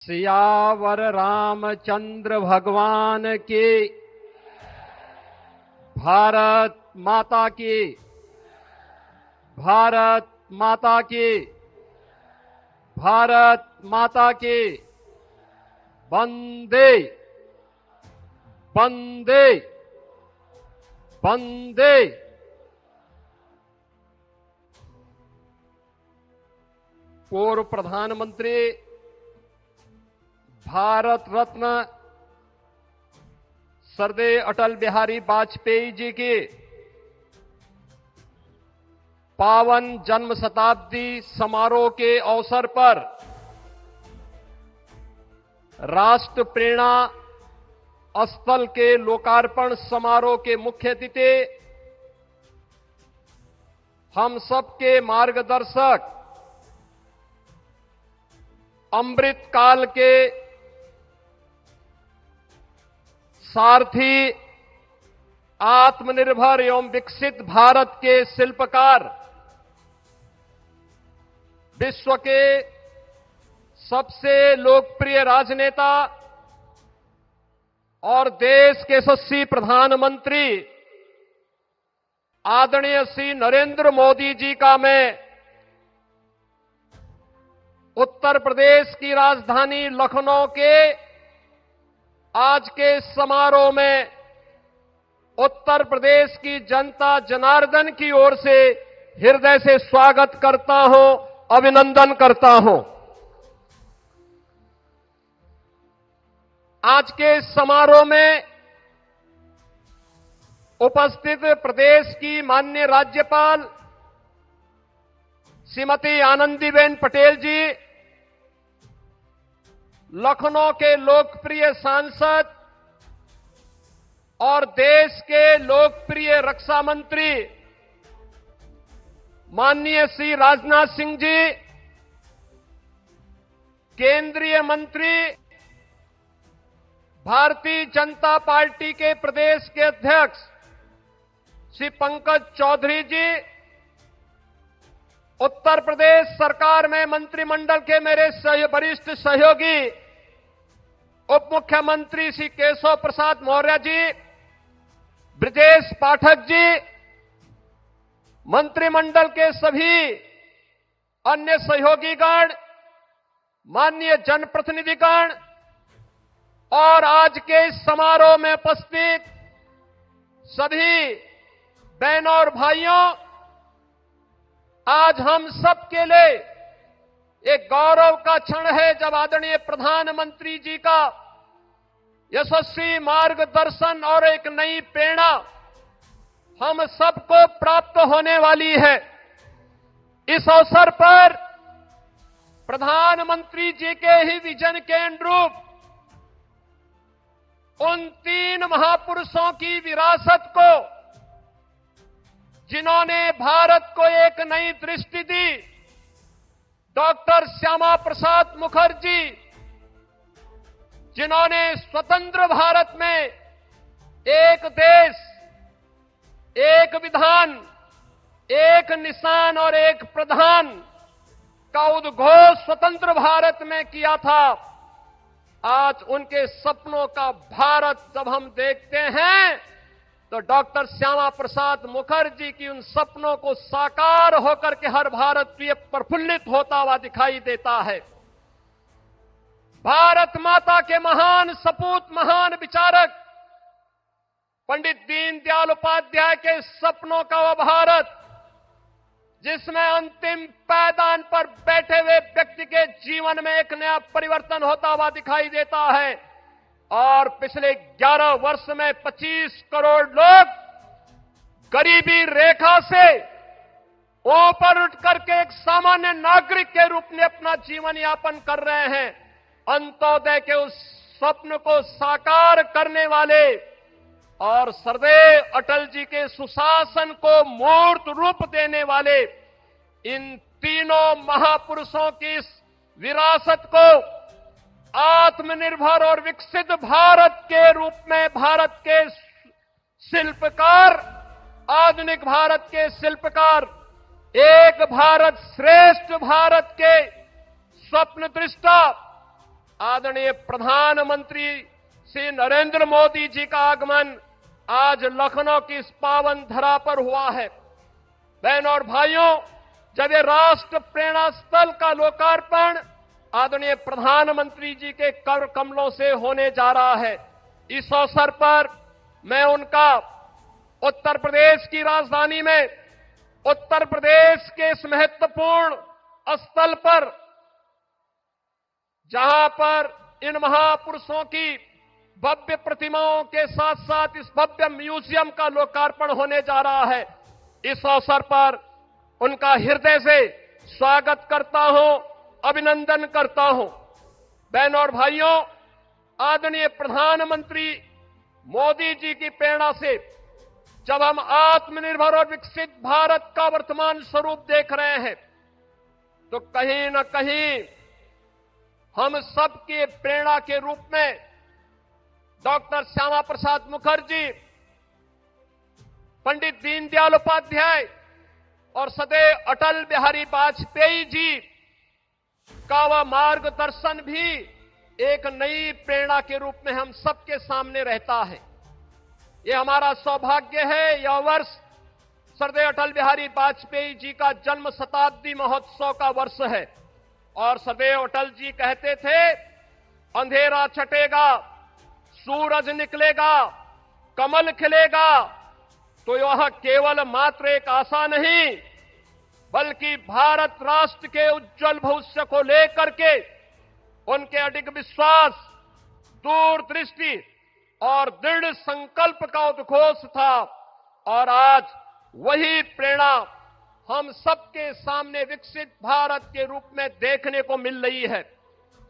सियावर रामचंद्र भगवान की। भारत माता की। भारत माता की। भारत माता की। वंदे वंदे वंदे। पूर्व प्रधानमंत्री भारत रत्न श्रद्धेय अटल बिहारी वाजपेयी जी की पावन जन्म शताब्दी समारोह के अवसर पर राष्ट्र प्रेरणा स्थल के लोकार्पण समारोह के मुख्य अतिथि, हम सबके मार्गदर्शक, अमृत काल के सारथी, आत्मनिर्भर एवं विकसित भारत के शिल्पकार, विश्व के सबसे लोकप्रिय राजनेता और देश के यशस्वी प्रधानमंत्री आदरणीय श्री नरेंद्र मोदी जी का मैं उत्तर प्रदेश की राजधानी लखनऊ के आज के समारोह में उत्तर प्रदेश की जनता जनार्दन की ओर से हृदय से स्वागत करता हूं, अभिनंदन करता हूं। आज के समारोह में उपस्थित प्रदेश की माननीय राज्यपाल श्रीमती आनंदीबेन पटेल जी, लखनऊ के लोकप्रिय सांसद और देश के लोकप्रिय रक्षा मंत्री माननीय श्री राजनाथ सिंह जी, केंद्रीय मंत्री, भारतीय जनता पार्टी के प्रदेश के अध्यक्ष श्री पंकज चौधरी जी, उत्तर प्रदेश सरकार में मंत्रिमंडल के मेरे वरिष्ठ सहयोगी उप मुख्यमंत्री श्री केशव प्रसाद मौर्य जी, ब्रजेश पाठक जी, मंत्रिमंडल के सभी अन्य सहयोगीगण, माननीय जनप्रतिनिधिगण और आज के इस समारोह में उपस्थित सभी बहनों और भाइयों, आज हम सबके लिए एक गौरव का क्षण है जब आदरणीय प्रधानमंत्री जी का यशस्वी मार्गदर्शन और एक नई प्रेरणा हम सबको प्राप्त होने वाली है। इस अवसर पर प्रधानमंत्री जी के ही विजन के अनुरूप उन तीन महापुरुषों की विरासत को, जिन्होंने भारत को एक नई दृष्टि दी, डॉक्टर श्यामा प्रसाद मुखर्जी, जिन्होंने स्वतंत्र भारत में एक देश, एक विधान, एक निशान और एक प्रधान का उद्घोष स्वतंत्र भारत में किया था। आज उनके सपनों का भारत जब हम देखते हैं तो डॉक्टर श्यामा प्रसाद मुखर्जी की उन सपनों को साकार होकर के हर भारतीय प्रफुल्लित होता हुआ दिखाई देता है। भारत माता के महान सपूत, महान विचारक पंडित दीनदयाल उपाध्याय के सपनों का वह भारत जिसमें अंतिम पायदान पर बैठे हुए व्यक्ति के जीवन में एक नया परिवर्तन होता हुआ दिखाई देता है। और पिछले 11 वर्ष में 25 करोड़ लोग गरीबी रेखा से ऊपर उठ करके एक सामान्य नागरिक के रूप में अपना जीवन यापन कर रहे हैं। अंत्योदय के उस स्वप्न को साकार करने वाले और श्रद्धेय अटल जी के सुशासन को मूर्त रूप देने वाले इन तीनों महापुरुषों की इस विरासत को आत्मनिर्भर और विकसित भारत के रूप में भारत के शिल्पकार, आधुनिक भारत के शिल्पकार, एक भारत श्रेष्ठ भारत के स्वप्न दृष्टा आदरणीय प्रधानमंत्री श्री नरेंद्र मोदी जी का आगमन आज लखनऊ की इस पावन धरा पर हुआ है। बहनों और भाइयों, जब ये राष्ट्र प्रेरणा स्थल का लोकार्पण आदरणीय प्रधानमंत्री जी के कर कमलों से होने जा रहा है, इस अवसर पर मैं उनका उत्तर प्रदेश की राजधानी में उत्तर प्रदेश के इस महत्वपूर्ण स्थल पर, जहां पर इन महापुरुषों की भव्य प्रतिमाओं के साथ साथ इस भव्य म्यूजियम का लोकार्पण होने जा रहा है, इस अवसर पर उनका हृदय से स्वागत करता हूं, अभिनंदन करता हूं। बहनों और भाइयों, आदरणीय प्रधानमंत्री मोदी जी की प्रेरणा से जब हम आत्मनिर्भर और विकसित भारत का वर्तमान स्वरूप देख रहे हैं, तो कहीं न कहीं हम सबके प्रेरणा के रूप में डॉक्टर श्यामा प्रसाद मुखर्जी, पंडित दीनदयाल उपाध्याय और सदैव अटल बिहारी वाजपेयी जी का वह मार्गदर्शन भी एक नई प्रेरणा के रूप में हम सबके सामने रहता है। ये हमारा सौभाग्य है, यह वर्ष सरदेव अटल बिहारी वाजपेयी जी का जन्म शताब्दी महोत्सव का वर्ष है और सदैव अटल जी कहते थे, अंधेरा छटेगा, सूरज निकलेगा, कमल खिलेगा, तो यह केवल मात्र एक आशा नहीं, बल्कि भारत राष्ट्र के उज्जवल भविष्य को लेकर के उनके अडिग विश्वास, दूरदृष्टि और दृढ़ संकल्प का उद्घोष था। और आज वही प्रेरणा हम सबके सामने विकसित भारत के रूप में देखने को मिल रही है।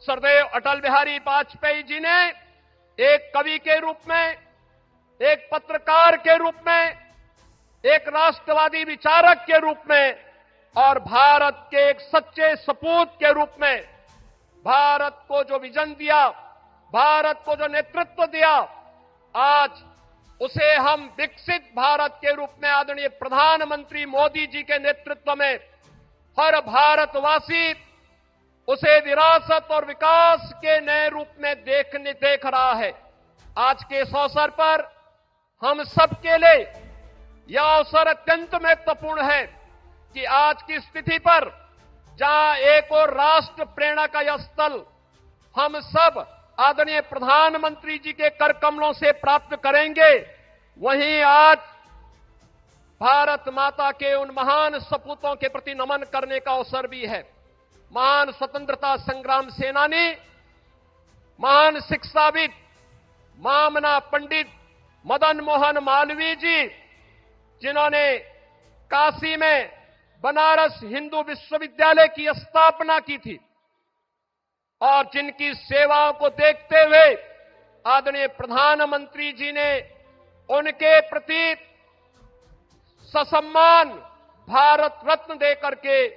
सरदेव अटल बिहारी वाजपेयी जी ने एक कवि के रूप में, एक पत्रकार के रूप में, एक राष्ट्रवादी विचारक के रूप में और भारत के एक सच्चे सपूत के रूप में भारत को जो विजन दिया, भारत को जो नेतृत्व दिया, आज उसे हम विकसित भारत के रूप में आदरणीय प्रधानमंत्री मोदी जी के नेतृत्व में हर भारतवासी उसे विरासत और विकास के नए रूप में देख रहा है। आज के इस अवसर पर हम सबके लिए यह अवसर अत्यंत महत्वपूर्ण है कि आज की स्थिति पर जहां एक और राष्ट्र प्रेरणा का यह स्थल हम सब आदरणीय प्रधानमंत्री जी के कर कमलों से प्राप्त करेंगे, वहीं आज भारत माता के उन महान सपूतों के प्रति नमन करने का अवसर भी है। महान स्वतंत्रता संग्राम सेनानी, महान शिक्षाविद, मामना पंडित मदन मोहन मालवीय जी, जिन्होंने काशी में बनारस हिंदू विश्वविद्यालय की स्थापना की थी और जिनकी सेवाओं को देखते हुए आदरणीय प्रधानमंत्री जी ने उनके प्रति ससम्मान भारत रत्न देकर के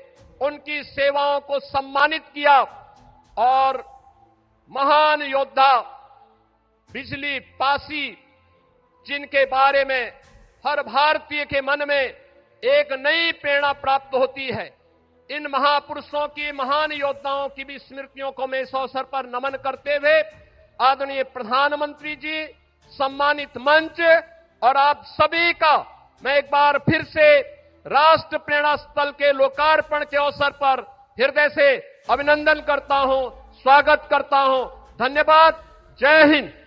उनकी सेवाओं को सम्मानित किया। और महान योद्धा बिजली पासी, जिनके बारे में हर भारतीय के मन में एक नई प्रेरणा प्राप्त होती है, इन महापुरुषों की, महान योद्धाओं की भी स्मृतियों को मैं इस अवसर पर नमन करते हुए आदरणीय प्रधानमंत्री जी, सम्मानित मंच और आप सभी का मैं एक बार फिर से राष्ट्र प्रेरणा स्थल के लोकार्पण के अवसर पर हृदय से अभिनंदन करता हूं, स्वागत करता हूं। धन्यवाद। जय हिंद।